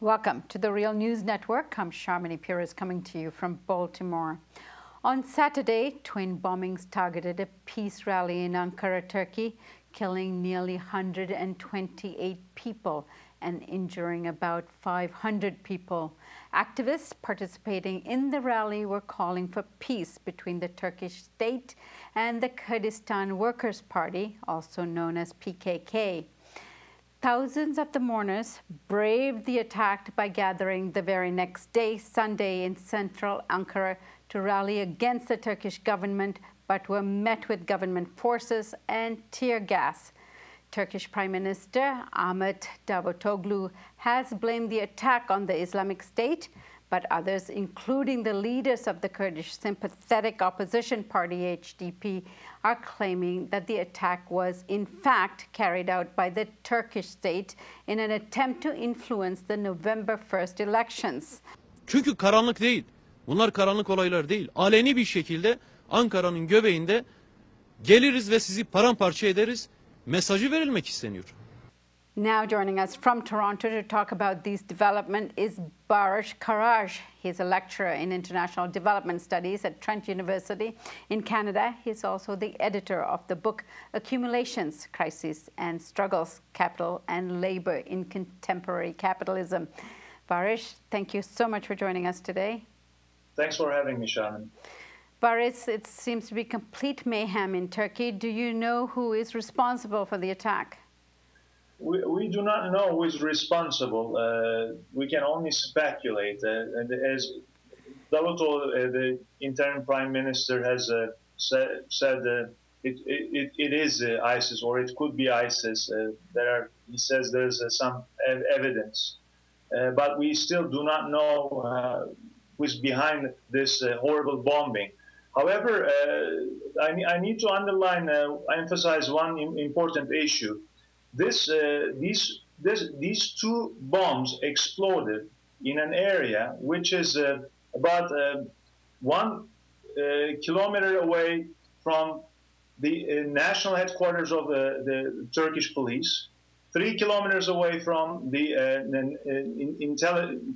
Welcome to the Real News Network. I'm Sharmini Pires coming to you from Baltimore. On Saturday, twin bombings targeted a peace rally in Ankara, Turkey, killing nearly 128 people and injuring about 500 people. Activists participating in the rally were calling for peace between the Turkish state and the Kurdistan Workers' Party, also known as PKK. Thousands of the mourners braved the attack by gathering the very next day, Sunday, in central Ankara to rally against the Turkish government, but were met with government forces and tear gas. Turkish Prime Minister Ahmet Davutoglu has blamed the attack on the Islamic State, but others, including the leaders of the Kurdish sympathetic opposition party HDP, are claiming that the attack was in fact carried out by the Turkish state in an attempt to influence the November 1st elections. Çünkü karanlık değil. Bunlar karanlık olaylar değil. Aleni bir şekilde Ankara'nın göbeğinde geliriz ve sizi paramparça ederiz mesajı verilmek isteniyor. Now joining us from Toronto to talk about these developments is Baris Karaagac. He's a lecturer in international development studies at Trent University in Canada. He's also the editor of the book Accumulations, Crises and Struggles, Capital and Labor in Contemporary Capitalism. Baris, thank you so much for joining us today. Thanks for having me, Shannon. Baris, it seems to be complete mayhem in Turkey. Do you know who is responsible for the attack? We do not know who is responsible. We can only speculate. And as Davutoglu, the interim prime minister, has said, it is ISIS, or it could be ISIS. He says there's some evidence. But we still do not know who is behind this horrible bombing. However, I need to emphasize one important issue. These two bombs exploded in an area which is about 1 kilometer away from the national headquarters of the Turkish police, 3 kilometers away from the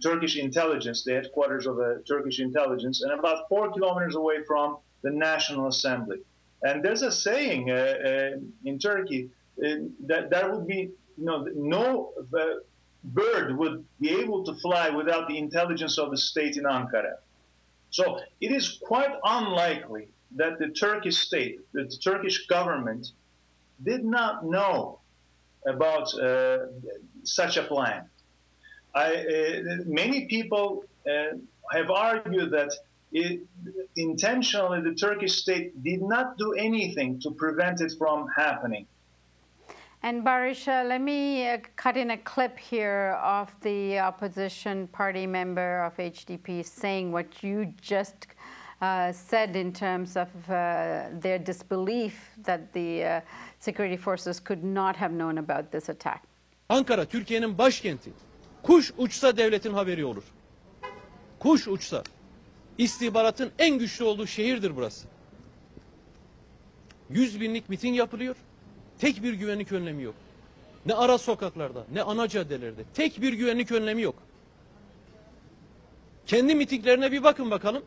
Turkish intelligence, the headquarters of the Turkish intelligence, and about 4 kilometers away from the National Assembly. And there's a saying in Turkey, that there would be no bird would be able to fly without the intelligence of the state in Ankara. So it is quite unlikely that the Turkish state, the Turkish government, did not know about such a plan. Many people have argued that intentionally the Turkish state did not do anything to prevent it from happening. And Baris, let me cut in a clip here of the opposition party member of HDP saying what you just said in terms of their disbelief that the security forces could not have known about this attack. Ankara, Türkiye'nin başkenti. Kuş uçsa devletin haberi olur. Kuş uçsa. İstihbaratın en güçlü olduğu şehirdir burası. 100 binlik miting yapılıyor. Tek bir güvenlik önlemi yok. Ne ara sokaklarda, ne ana caddelerde. Tek bir güvenlik önlemi yok. Kendi mitinglerine bir bakın bakalım.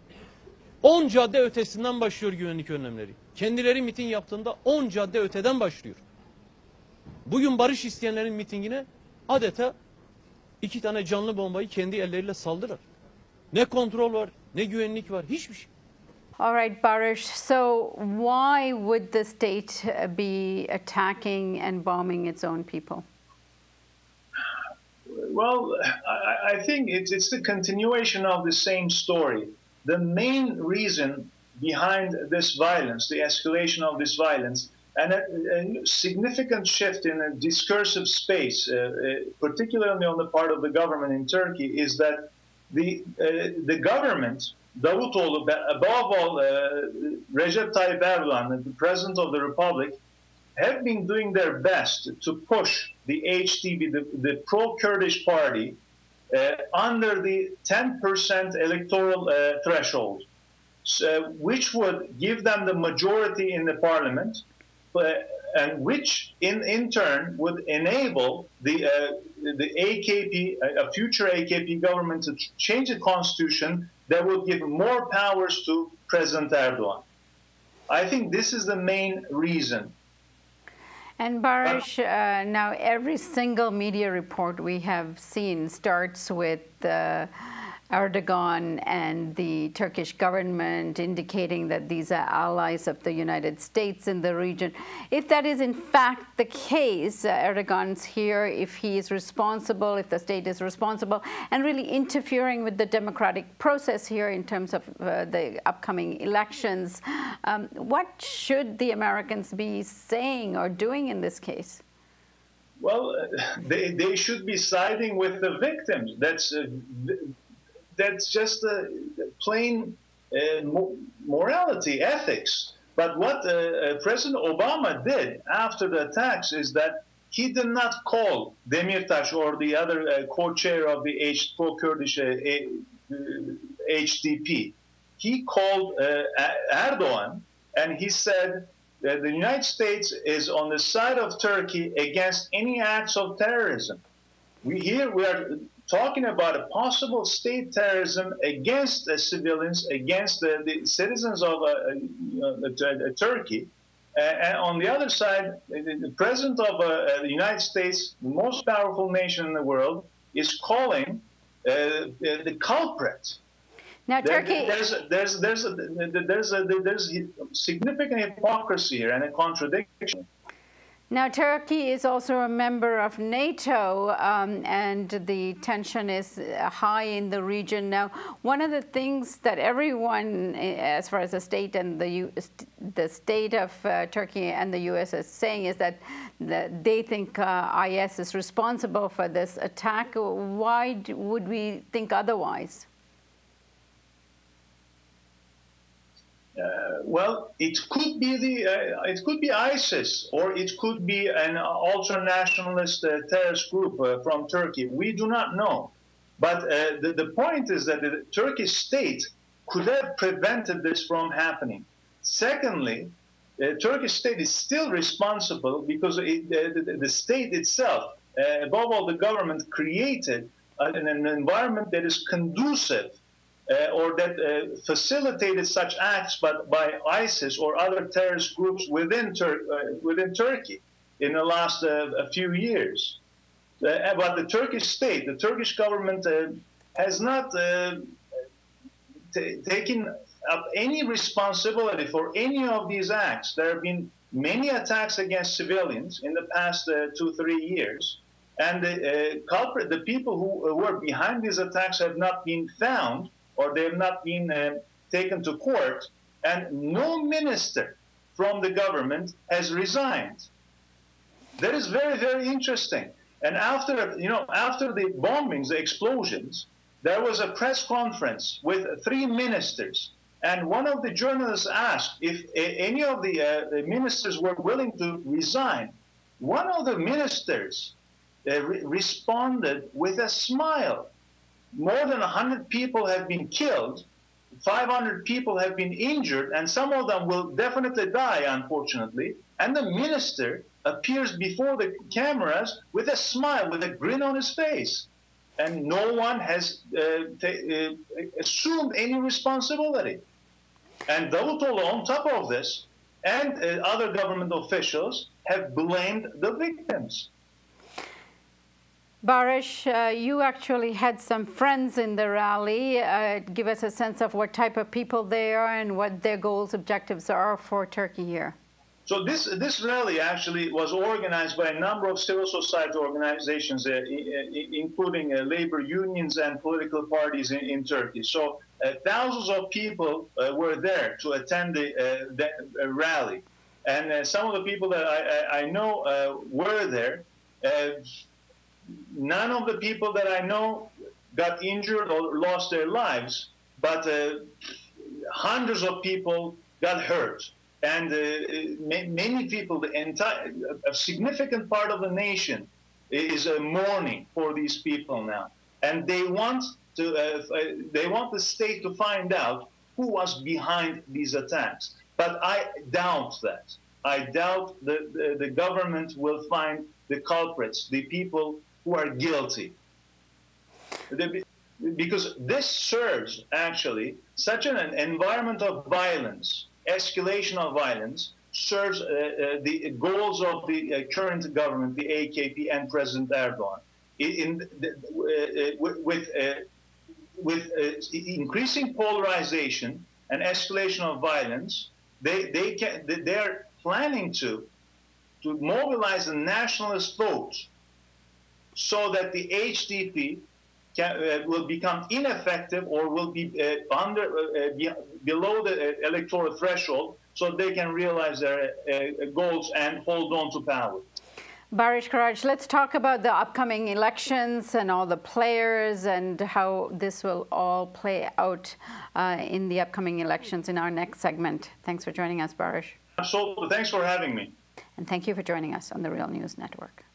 10 cadde ötesinden başlıyor güvenlik önlemleri. Kendileri miting yaptığında 10 cadde öteden başlıyor. Bugün barış isteyenlerin mitingine adeta 2 tane canlı bombayı kendi elleriyle saldırır. Ne kontrol var, ne güvenlik var, hiçbir şey. All right, Baris, so why would the state be attacking and bombing its own people? Well, I think it's the continuation of the same story. The main reason behind this violence, the escalation of this violence, and a significant shift in a discursive space, particularly on the part of the government in Turkey, is that the government, Davutoglu, above all, Recep Tayyip Erdogan, the President of the Republic, have been doing their best to push the HDP, the pro-Kurdish party, under the 10% electoral threshold, which would give them the majority in the parliament and which in turn would enable the AKP, a future AKP government, to change the constitution that would give more powers to President Erdogan. I think this is the main reason. And Baris, now every single media report we have seen starts with Erdogan and the Turkish government indicating that these are allies of the United States in the region. If that is in fact the case, Erdogan's here, if he is responsible, if the state is responsible, and really interfering with the democratic process here in terms of the upcoming elections, what should the Americans be saying or doing in this case? Well, they should be siding with the victims. That's just a plain morality, ethics. But what President Obama did after the attacks is that he did not call Demirtas or the other co-chair of the pro-Kurdish HDP. He called Erdogan, and he said that the United States is on the side of Turkey against any acts of terrorism. We are talking about a possible state terrorism against civilians, against the citizens of Turkey. And on the other side, the president of the United States, the most powerful nation in the world, is calling the culprit. Now, Turkey. There's significant hypocrisy here and a contradiction. Now, Turkey is also a member of NATO, and the tension is high in the region. Now, one of the things that everyone, as far as the state and the state of Turkey and the U.S. is saying, is that they think IS is responsible for this attack. Why would we think otherwise? Well, it could be ISIS, or it could be an ultra-nationalist terrorist group from Turkey. We do not know. But the point is that the Turkish state could have prevented this from happening. Secondly, the Turkish state is still responsible because the state itself, above all the government, created an environment that is conducive or that facilitated such acts by ISIS or other terrorist groups within Turkey in the last few years. But the Turkish state, the Turkish government has not taken up any responsibility for any of these acts. There have been many attacks against civilians in the past 2-3 years. And the people who were behind these attacks have not been found, or they have not been taken to court, and no minister from the government has resigned. That is very, very interesting. And after the bombings, the explosions, there was a press conference with 3 ministers, and one of the journalists asked if any of the ministers were willing to resign. One of the ministers responded with a smile. More than 100 people have been killed, 500 people have been injured, and some of them will definitely die, unfortunately. And the minister appears before the cameras with a smile, with a grin on his face. And no one has assumed any responsibility. And Davutoğlu, on top of this, and other government officials have blamed the victims. Baris, you actually had some friends in the rally. Give us a sense of what type of people they are and what their goals, objectives are for Turkey here. So this rally actually was organized by a number of civil society organizations, including labor unions and political parties in Turkey. So thousands of people were there to attend the rally. And some of the people that I know were there. None of the people that I know got injured or lost their lives, but hundreds of people got hurt. And many people, a significant part of the nation is mourning for these people now. And they want the state to find out who was behind these attacks. But I doubt that. I doubt the government will find the culprits, the people who are guilty. Because this serves, actually, such an environment of violence, escalation of violence, serves the goals of the current government, the AKP and President Erdogan. With increasing polarization and escalation of violence, they're planning to mobilize the nationalist vote so that the HDP will become ineffective or will be below the electoral threshold, so they can realize their goals and hold on to power. Baris Karaagac, let's talk about the upcoming elections and all the players and how this will all play out in the upcoming elections in our next segment. Thanks for joining us, Baris. Absolutely. Thanks for having me. And thank you for joining us on the Real News Network.